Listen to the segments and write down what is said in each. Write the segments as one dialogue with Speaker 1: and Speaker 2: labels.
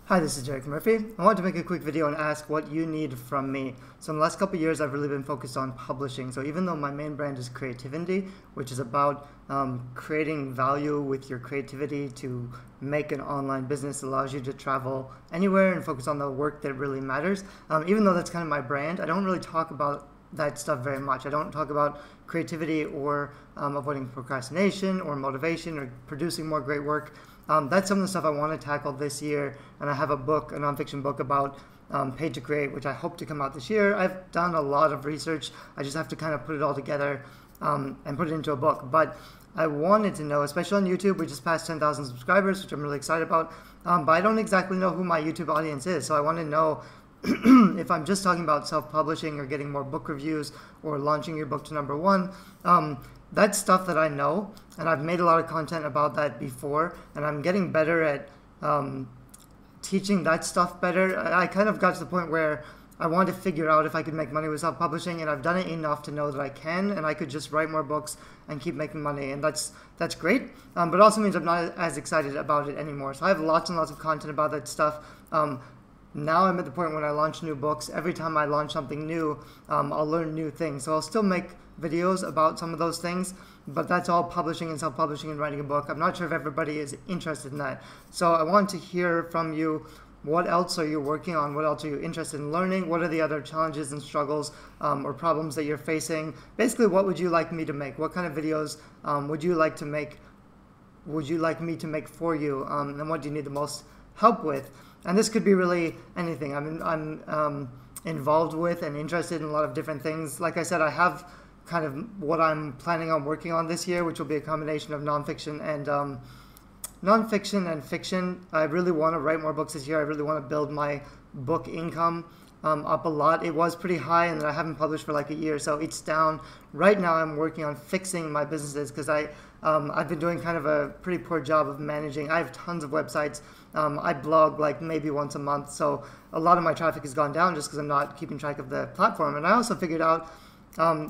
Speaker 1: Hi, this is Derek Murphy. I wanted to make a quick video and ask what you need from me. So in the last couple of years, I've really been focused on publishing. So even though my main brand is creativity, which is about creating value with your creativity to make an online business that allows you to travel anywhere and focus on the work that really matters. Even though that's kind of my brand, I don't really talk about that stuff very much. I don't talk about creativity or avoiding procrastination or motivation or producing more great work. That's some of the stuff I want to tackle this year, and I have a book, a nonfiction book about Pay to Create, which I hope to come out this year. I've done a lot of research. I just have to kind of put it all together and put it into a book. But I wanted to know, especially on YouTube, we just passed 10,000 subscribers, which I'm really excited about, but I don't exactly know who my YouTube audience is. So I want to know if I'm just talking about self-publishing or getting more book reviews or launching your book to #1. That's stuff that I know, and I've made a lot of content about that before, and I'm getting better at teaching that stuff better. I kind of got to the point where I wanted to figure out if I could make money with self-publishing, and I've done it enough to know that I can, and I could just write more books and keep making money, and that's great, but it also means I'm not as excited about it anymore. So I have lots and lots of content about that stuff. Now I'm at the point when I launch new books. Every time I launch something new, I'll learn new things. So I'll still make videos about some of those things, but that's all publishing and self-publishing and writing a book. I'm not sure if everybody is interested in that. So I want to hear from you. What else are you working on? What else are you interested in learning? What are the other challenges and struggles or problems that you're facing? Basically, what would you like me to make? What kind of videos would you like to make? Would you like me to make for you? And what do you need the most help with? And this could be really anything. I'm involved with and interested in a lot of different things. Like I said, I have kind of what I'm planning on working on this year, which will be a combination of nonfiction and fiction. I really want to write more books this year. I really want to build my book income up a lot. It was pretty high, and I haven't published for like a year, so it's down. Right now I'm working on fixing my businesses because I've been doing kind of a pretty poor job of managing. I have tons of websites. I blog like maybe once a month, so a lot of my traffic has gone down just because I'm not keeping track of the platform. And I also figured out,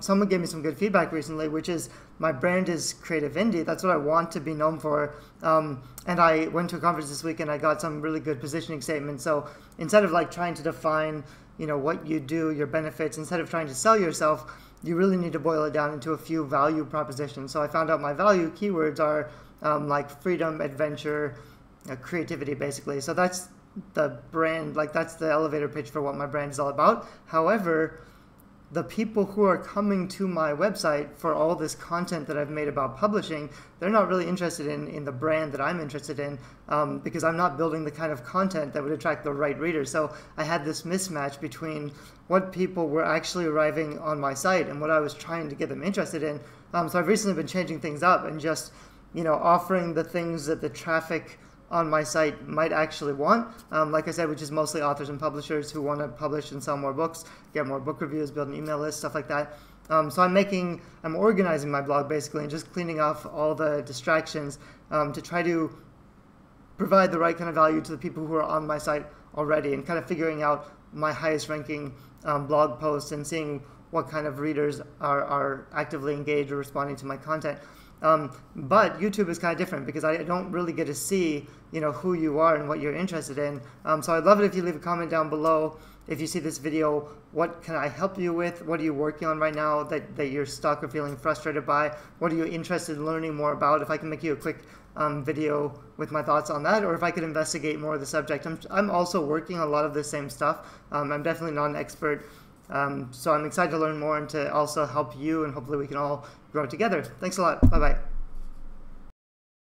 Speaker 1: someone gave me some good feedback recently, which is my brand is creative indie. That's what I want to be known for. And I went to a conference this week and I got some really good positioning statements. So instead of like trying to define, what you do, your benefits, instead of trying to sell yourself, you really need to boil it down into a few value propositions. So I found out my value keywords are like freedom, adventure, creativity, basically. So that's the brand, like that's the elevator pitch for what my brand is all about. However, the people who are coming to my website for all this content that I've made about publishing, they're not really interested in the brand that I'm interested in because I'm not building the kind of content that would attract the right readers. So I had this mismatch between what people were actually arriving on my site and what I was trying to get them interested in. So I've recently been changing things up and just, offering the things that the traffic on my site might actually want, like I said, which is mostly authors and publishers who want to publish and sell more books, get more book reviews, build an email list, stuff like that. So I'm organizing my blog basically and just cleaning off all the distractions to try to provide the right kind of value to the people who are on my site already, and kind of figuring out my highest ranking blog posts and seeing what kind of readers are actively engaged or responding to my content. But YouTube is kind of different because I don't really get to see, who you are and what you're interested in. So I'd love it if you leave a comment down below. If you see this video, what can I help you with? What are you working on right now that you're stuck or feeling frustrated by? What are you interested in learning more about? If I can make you a quick video with my thoughts on that, or if I could investigate more of the subject. I'm also working on a lot of the same stuff. I'm definitely not an expert. So I'm excited to learn more and to also help you, and hopefully we can all grow together. Thanks a lot. Bye-bye.